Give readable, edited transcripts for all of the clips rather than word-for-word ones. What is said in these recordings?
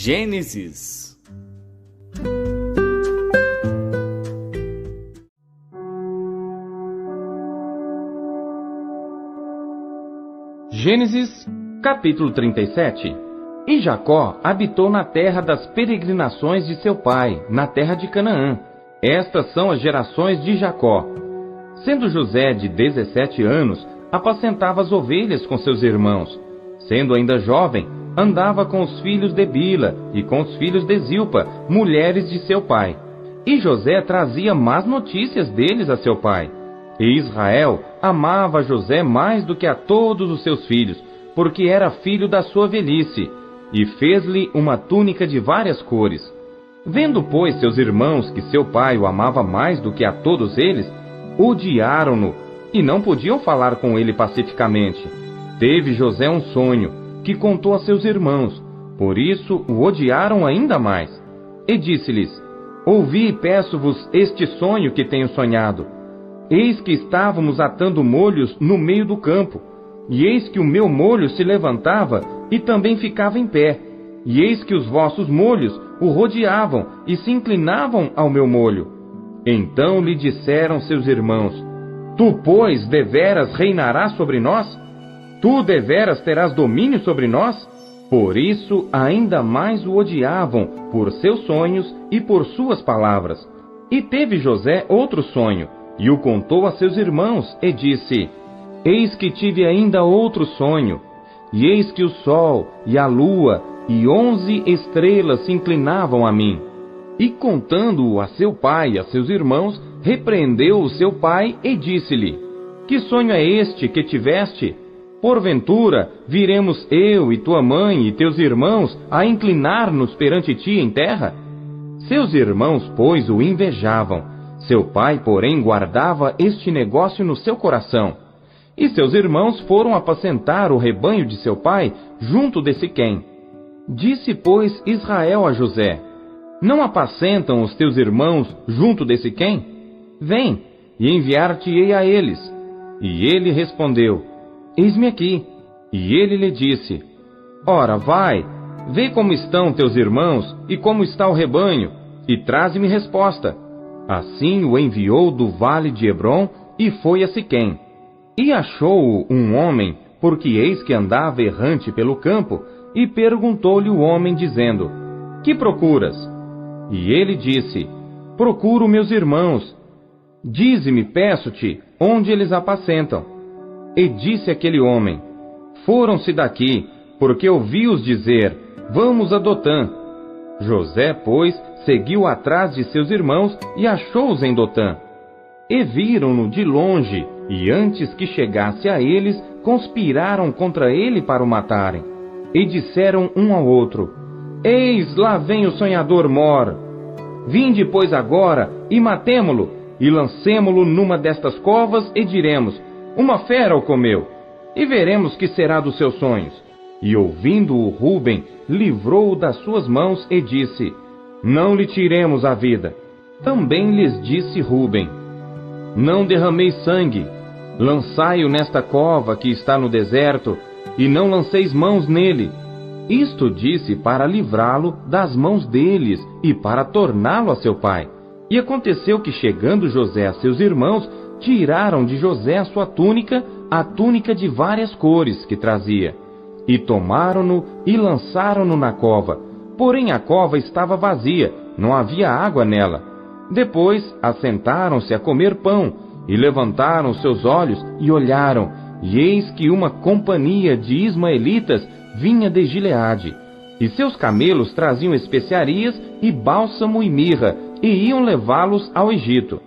Gênesis. Gênesis, capítulo 37. E Jacó habitou na terra das peregrinações de seu pai, na terra de Canaã. Estas são as gerações de Jacó. Sendo José de 17 anos, apacentava as ovelhas com seus irmãos. Sendo ainda jovem, andava com os filhos de Bila e com os filhos de Zilpa, mulheres de seu pai. E José trazia más notícias deles a seu pai. E Israel amava José mais do que a todos os seus filhos, porque era filho da sua velhice, e fez-lhe uma túnica de várias cores. Vendo, pois, seus irmãos que seu pai o amava mais do que a todos eles, odiaram-no, e não podiam falar com ele pacificamente. Teve José um sonho, que contou a seus irmãos, por isso o odiaram ainda mais. E disse-lhes: Ouvi e peço-vos este sonho que tenho sonhado. Eis que estávamos atando molhos no meio do campo, e eis que o meu molho se levantava e também ficava em pé, e eis que os vossos molhos o rodeavam e se inclinavam ao meu molho. Então lhe disseram seus irmãos: Tu, pois, deveras reinarás sobre nós? Tu deveras terás domínio sobre nós? Por isso ainda mais o odiavam por seus sonhos e por suas palavras. E teve José outro sonho, e o contou a seus irmãos, e disse: Eis que tive ainda outro sonho, e eis que o sol e a lua e 11 estrelas se inclinavam a mim. E contando-o a seu pai e a seus irmãos, repreendeu o seu pai e disse-lhe: Que sonho é este que tiveste? Porventura, viremos eu e tua mãe e teus irmãos a inclinar-nos perante ti em terra? Seus irmãos, pois, o invejavam. Seu pai, porém, guardava este negócio no seu coração. E seus irmãos foram apacentar o rebanho de seu pai junto de Siquém. Disse, pois, Israel a José: Não apacentam os teus irmãos junto de Siquém? Vem, e enviar-te-ei a eles. E ele respondeu: Eis-me aqui. E ele lhe disse: Ora, vai, vê como estão teus irmãos e como está o rebanho, e traze-me resposta. Assim o enviou do vale de Hebrom e foi a Siquém. E achou-o um homem, porque eis que andava errante pelo campo, e perguntou-lhe o homem, dizendo: Que procuras? E ele disse: Procuro meus irmãos. Dize-me, peço-te, onde eles apacentam. E disse aquele homem: Foram-se daqui, porque ouvi-os dizer: Vamos a Dotã. José, pois, seguiu atrás de seus irmãos e achou-os em Dotã. E viram-no de longe, e antes que chegasse a eles, conspiraram contra ele para o matarem. E disseram um ao outro: Eis, lá vem o sonhador Mor. Vinde, pois, agora, e matemo-lo, e lancemo-lo numa destas covas, e diremos: Uma fera o comeu, e veremos que será dos seus sonhos. E ouvindo-o Ruben, livrou-o das suas mãos, e disse: Não lhe tiremos a vida. Também lhes disse Ruben: Não derrameis sangue, lançai-o nesta cova que está no deserto, e não lanceis mãos nele. Isto disse para livrá-lo das mãos deles, e para torná-lo a seu pai. E aconteceu que, chegando José a seus irmãos, tiraram de José a sua túnica, a túnica de várias cores que trazia. E tomaram-no e lançaram-no na cova. Porém a cova estava vazia, não havia água nela. Depois assentaram-se a comer pão, e levantaram seus olhos e olharam, e eis que uma companhia de ismaelitas vinha de Gileade. E seus camelos traziam especiarias e bálsamo e mirra, e iam levá-los ao Egito.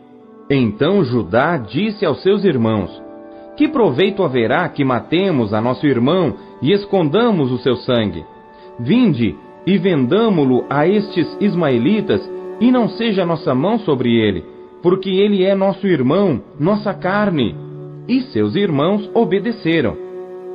Então Judá disse aos seus irmãos: Que proveito haverá que matemos a nosso irmão e escondamos o seu sangue? Vinde e vendamo-lo a estes ismaelitas, e não seja nossa mão sobre ele, porque ele é nosso irmão, nossa carne. E seus irmãos obedeceram.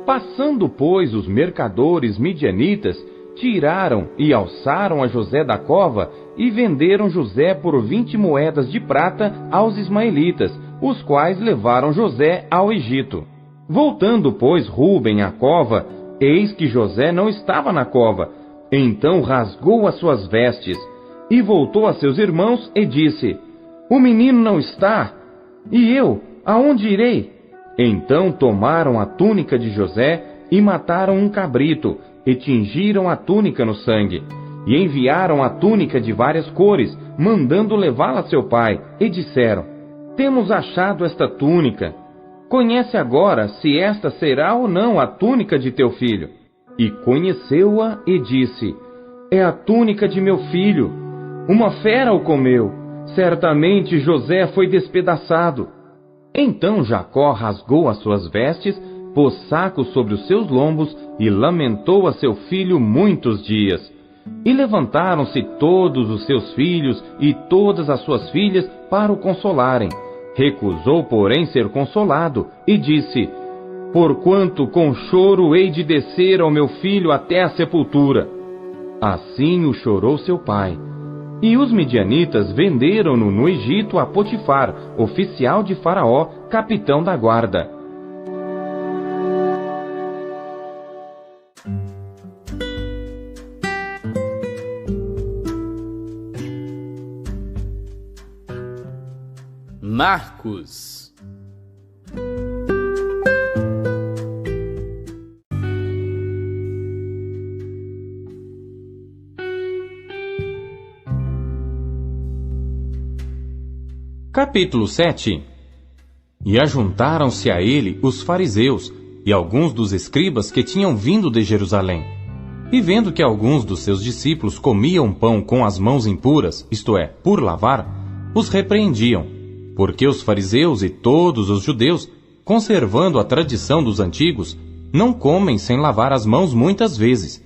Passando, pois, os mercadores midianitas, tiraram e alçaram a José da cova, e venderam José por 20 moedas de prata aos ismaelitas, os quais levaram José ao Egito. Voltando, pois, Ruben à cova, eis que José não estava na cova, Então rasgou as suas vestes, e voltou a seus irmãos e disse: O menino não está, e eu, aonde irei? Então tomaram a túnica de José, e mataram um cabrito, e tingiram a túnica no sangue, e enviaram a túnica de várias cores, mandando levá-la a seu pai, e disseram: Temos achado esta túnica. Conhece agora se esta será ou não a túnica de teu filho. E conheceu-a e disse: É a túnica de meu filho. Uma fera o comeu. Certamente José foi despedaçado. Então Jacó rasgou as suas vestes, pôs sacos sobre os seus lombos e lamentou a seu filho muitos dias. E levantaram-se todos os seus filhos e todas as suas filhas para o consolarem. Recusou, porém, ser consolado, e disse: Porquanto com choro hei de descer ao meu filho até a sepultura. Assim o chorou seu pai. E os midianitas venderam-no no Egito a Potifar, oficial de Faraó, capitão da guarda. Marcos. Capítulo 7. E ajuntaram-se a ele os fariseus e alguns dos escribas que tinham vindo de Jerusalém. E vendo que alguns dos seus discípulos comiam pão com as mãos impuras, isto é, por lavar, os repreendiam, porque os fariseus e todos os judeus, conservando a tradição dos antigos, não comem sem lavar as mãos muitas vezes.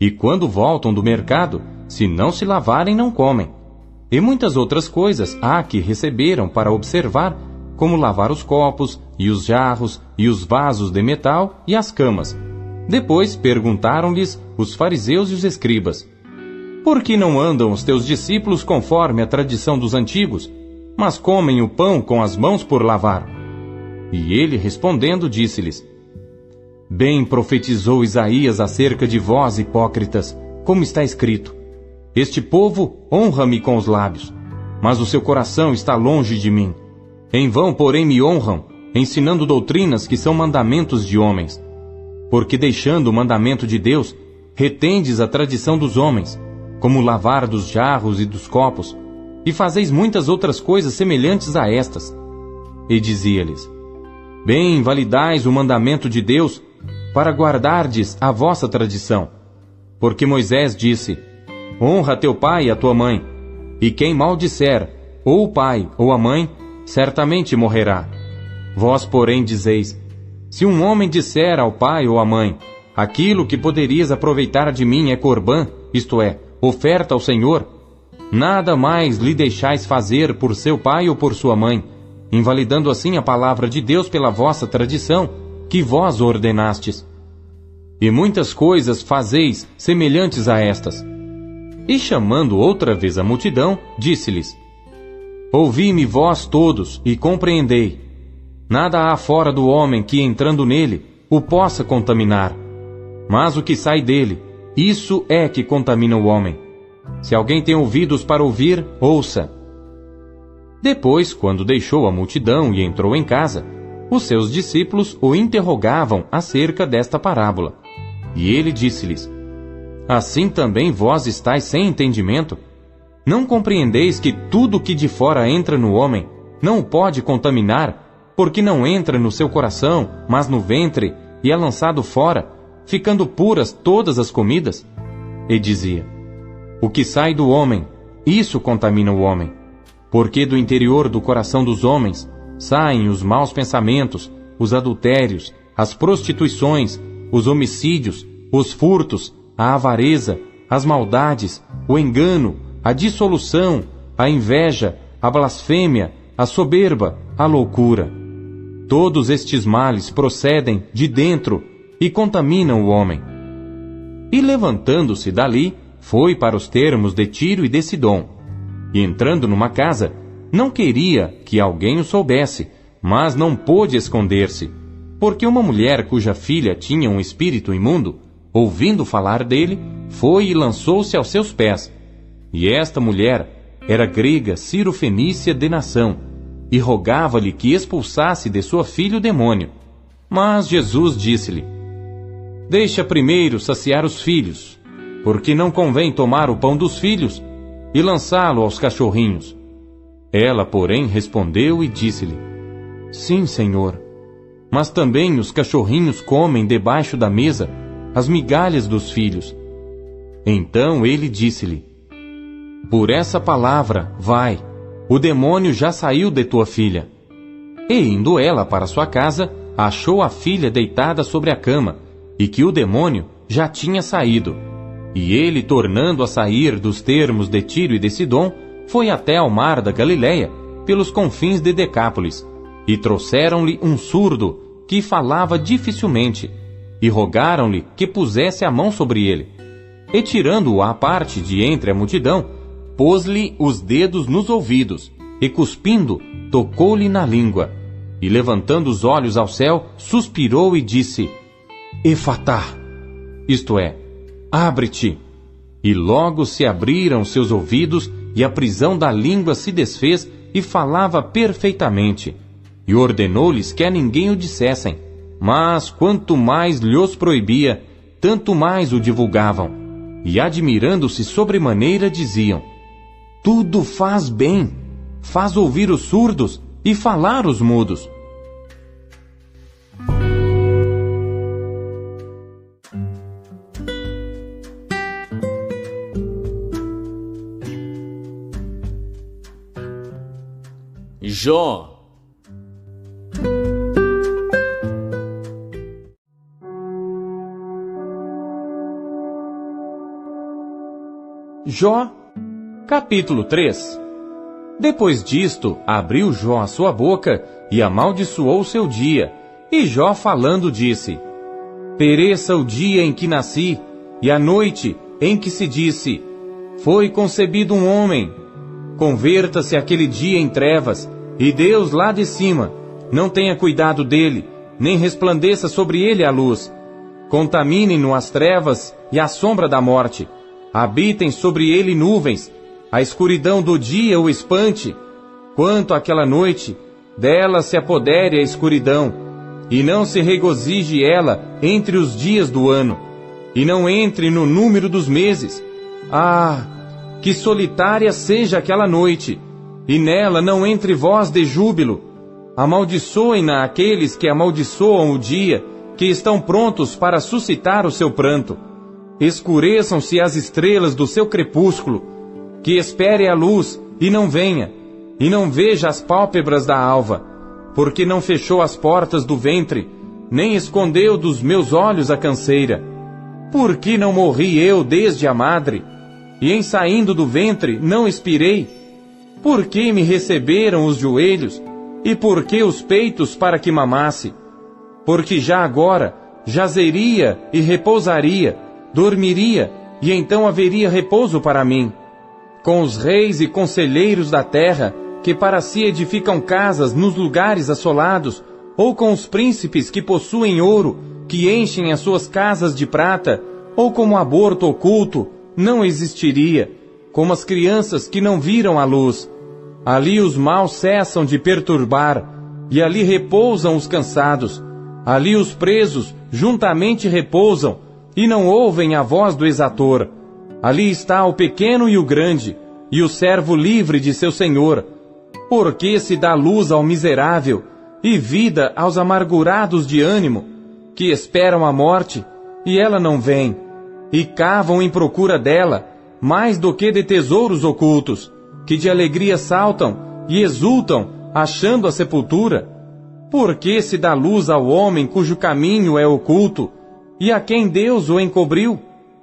E quando voltam do mercado, se não se lavarem, não comem. E muitas outras coisas há que receberam para observar, como lavar os copos, e os jarros, e os vasos de metal, e as camas. Depois perguntaram-lhes os fariseus e os escribas: Por que não andam os teus discípulos conforme a tradição dos antigos, mas comem o pão com as mãos por lavar? E ele, respondendo, disse-lhes: Bem profetizou Isaías acerca de vós, hipócritas, como está escrito: Este povo honra-me com os lábios, mas o seu coração está longe de mim. Em vão, porém, me honram, ensinando doutrinas que são mandamentos de homens. Porque deixando o mandamento de Deus, retendes a tradição dos homens, como o lavar dos jarros e dos copos, e fazeis muitas outras coisas semelhantes a estas. E dizia-lhes: Bem invalidais o mandamento de Deus, para guardardes a vossa tradição. Porque Moisés disse: Honra teu pai e a tua mãe, e quem maldisser, ou o pai ou a mãe, certamente morrerá. Vós, porém, dizeis: Se um homem disser ao pai ou à mãe: Aquilo que poderias aproveitar de mim é corbã, isto é, oferta ao Senhor, nada mais lhe deixais fazer por seu pai ou por sua mãe, invalidando assim a palavra de Deus pela vossa tradição, que vós ordenastes. E muitas coisas fazeis semelhantes a estas. E chamando outra vez a multidão, disse-lhes: Ouvi-me vós todos e compreendei. Nada há fora do homem que, entrando nele, o possa contaminar. Mas o que sai dele, isso é que contamina o homem. Se alguém tem ouvidos para ouvir, ouça. Depois, quando deixou a multidão e entrou em casa, os seus discípulos o interrogavam acerca desta parábola. E ele disse-lhes: Assim também vós estáis sem entendimento? Não compreendeis que tudo que de fora entra no homem não o pode contaminar, porque não entra no seu coração, mas no ventre, e é lançado fora, ficando puras todas as comidas? E dizia: O que sai do homem, isso contamina o homem. Porque do interior do coração dos homens saem os maus pensamentos, os adultérios, as prostituições, os homicídios, os furtos, a avareza, as maldades, o engano, a dissolução, a inveja, a blasfêmia, a soberba, a loucura. Todos estes males procedem de dentro e contaminam o homem. E levantando-se dali, foi para os termos de Tiro e de Sidom. E entrando numa casa, não queria que alguém o soubesse, mas não pôde esconder-se, porque uma mulher cuja filha tinha um espírito imundo, ouvindo falar dele, foi e lançou-se aos seus pés. E esta mulher era grega cirofenícia de nação, e rogava-lhe que expulsasse de sua filha o demônio. Mas Jesus disse-lhe: Deixa primeiro saciar os filhos, porque não convém tomar o pão dos filhos e lançá-lo aos cachorrinhos. Ela, porém, respondeu e disse-lhe: Sim, Senhor, mas também os cachorrinhos comem debaixo da mesa as migalhas dos filhos. Então ele disse-lhe: Por essa palavra, vai, o demônio já saiu de tua filha. E indo ela para sua casa, achou a filha deitada sobre a cama, e que o demônio já tinha saído. E ele, tornando a sair dos termos de Tiro e de Sidom, foi até ao mar da Galileia, pelos confins de Decápolis, e trouxeram-lhe um surdo, que falava dificilmente, e rogaram-lhe que pusesse a mão sobre ele. E tirando-o à parte de entre a multidão, pôs-lhe os dedos nos ouvidos, e cuspindo, tocou-lhe na língua. E levantando os olhos ao céu, suspirou e disse: Efatá, isto é, abre-te. E logo se abriram seus ouvidos, e a prisão da língua se desfez, e falava perfeitamente. E ordenou-lhes que a ninguém o dissessem, mas quanto mais lhos proibia, tanto mais o divulgavam. E admirando-se sobremaneira diziam: Tudo faz bem, faz ouvir os surdos e falar os mudos. Jó. Jó, capítulo 3. Depois disto, abriu Jó a sua boca e amaldiçoou o seu dia. E Jó falando disse: Pereça o dia em que nasci, e a noite em que se disse: Foi concebido um homem. Converta-se aquele dia em trevas, e Deus lá de cima não tenha cuidado dele, nem resplandeça sobre ele a luz. Contaminem-no as trevas e a sombra da morte. Habitem sobre ele nuvens, a escuridão do dia o espante. Quanto àquela noite, dela se apodere a escuridão, e não se regozije ela entre os dias do ano, e não entre no número dos meses. Ah, que solitária seja aquela noite, e nela não entre voz de júbilo. Amaldiçoem-na aqueles que amaldiçoam o dia, que estão prontos para suscitar o seu pranto. Escureçam-se as estrelas do seu crepúsculo, que espere a luz e não venha, e não veja as pálpebras da alva, porque não fechou as portas do ventre, nem escondeu dos meus olhos a canseira. Por que não morri eu desde a madre, e em saindo do ventre não expirei? Por que me receberam os joelhos, e por que os peitos para que mamasse? Porque já agora jazeria e repousaria, dormiria, e então haveria repouso para mim. Com os reis e conselheiros da terra, que para si edificam casas nos lugares assolados, ou com os príncipes que possuem ouro, que enchem as suas casas de prata, ou como aborto oculto, não existiria, como as crianças que não viram a luz. Ali os maus cessam de perturbar, e ali repousam os cansados. Ali os presos juntamente repousam, e não ouvem a voz do exator. Ali está o pequeno e o grande, e o servo livre de seu senhor. Porque se dá luz ao miserável, e vida aos amargurados de ânimo, que esperam a morte, e ela não vem, e cavam em procura dela, mais do que de tesouros ocultos, que de alegria saltam e exultam, achando a sepultura? Porque se dá luz ao homem cujo caminho é oculto, e a quem Deus o encobriu?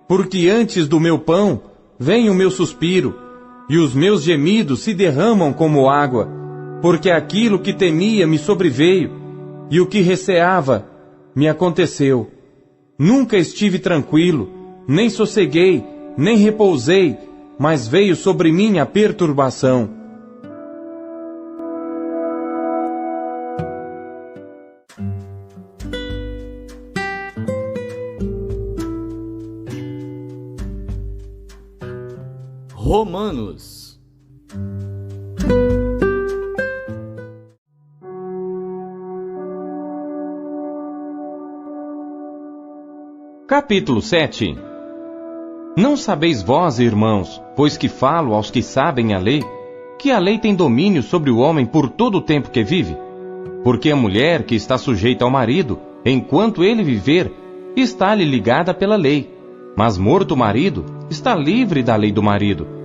Porque antes do meu pão vem o meu suspiro, e os meus gemidos se derramam como água, porque aquilo que temia me sobreveio, e o que receava me aconteceu. Nunca estive tranquilo, nem sosseguei, nem repousei, mas veio sobre mim a perturbação. Romanos. Capítulo 7. Não sabeis vós, irmãos, pois que falo aos que sabem a lei, que a lei tem domínio sobre o homem por todo o tempo que vive? Porque a mulher que está sujeita ao marido, enquanto ele viver, está-lhe ligada pela lei, mas morto o marido, está livre da lei do marido.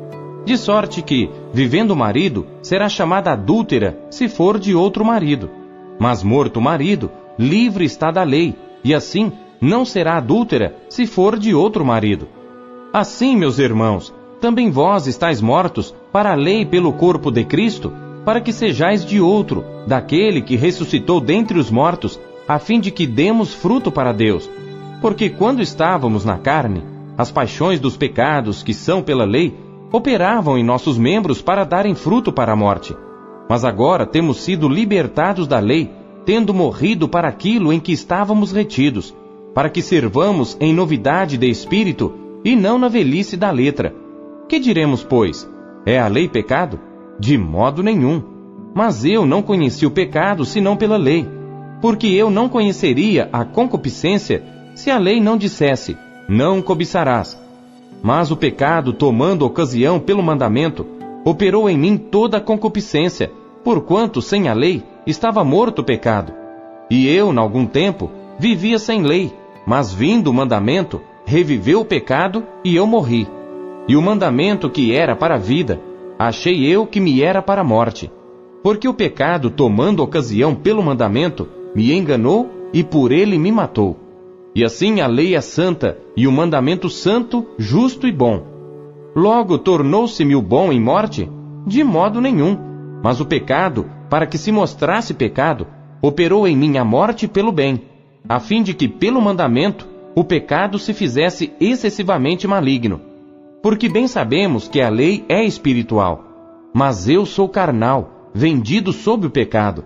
De sorte que, vivendo o marido, será chamada adúltera se for de outro marido. Mas morto o marido, livre está da lei, e assim não será adúltera se for de outro marido. Assim, meus irmãos, também vós estáis mortos para a lei pelo corpo de Cristo, para que sejais de outro, daquele que ressuscitou dentre os mortos, a fim de que demos fruto para Deus. Porque quando estávamos na carne, as paixões dos pecados que são pela lei operavam em nossos membros para darem fruto para a morte. Mas agora temos sido libertados da lei, tendo morrido para aquilo em que estávamos retidos, para que servamos em novidade de espírito e não na velhice da letra. Que diremos, pois? É a lei pecado? De modo nenhum. Mas eu não conheci o pecado senão pela lei, porque eu não conheceria a concupiscência se a lei não dissesse, não cobiçarás. Mas o pecado, tomando ocasião pelo mandamento, operou em mim toda a concupiscência, porquanto sem a lei estava morto o pecado. E eu, em algum tempo, vivia sem lei, mas vindo o mandamento, reviveu o pecado e eu morri. E o mandamento que era para a vida, achei eu que me era para a morte. Porque o pecado, tomando ocasião pelo mandamento, me enganou e por ele me matou. E assim a lei é santa, e o mandamento santo, justo e bom. Logo tornou-se-me o bom em morte? De modo nenhum. Mas o pecado, para que se mostrasse pecado, operou em mim a morte pelo bem, a fim de que pelo mandamento o pecado se fizesse excessivamente maligno. Porque bem sabemos que a lei é espiritual, mas eu sou carnal, vendido sob o pecado.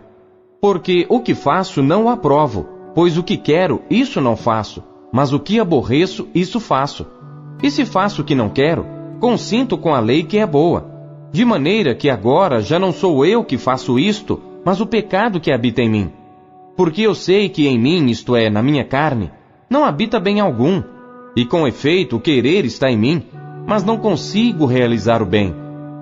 Porque o que faço não o aprovo, pois o que quero, isso não faço, mas o que aborreço, isso faço. E se faço o que não quero, consinto com a lei que é boa. De maneira que agora já não sou eu que faço isto, mas o pecado que habita em mim. Porque eu sei que em mim, isto é, na minha carne, não habita bem algum. E com efeito o querer está em mim, mas não consigo realizar o bem.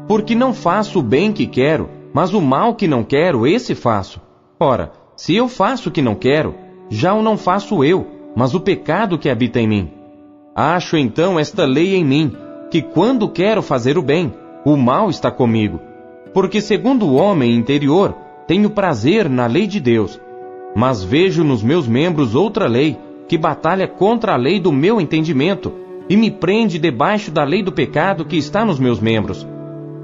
Porque não faço o bem que quero, mas o mal que não quero, esse faço. Ora, se eu faço o que não quero, já o não faço eu, mas o pecado que habita em mim. Acho então esta lei em mim, que quando quero fazer o bem, o mal está comigo. Porque segundo o homem interior, tenho prazer na lei de Deus. Mas vejo nos meus membros outra lei, que batalha contra a lei do meu entendimento, e me prende debaixo da lei do pecado que está nos meus membros.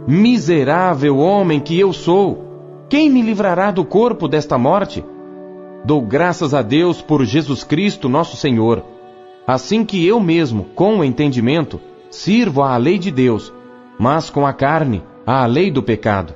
Miserável homem que eu sou! Quem me livrará do corpo desta morte? Dou graças a Deus por Jesus Cristo nosso Senhor. Assim que eu mesmo, com o entendimento, sirvo à lei de Deus, mas com a carne, à lei do pecado.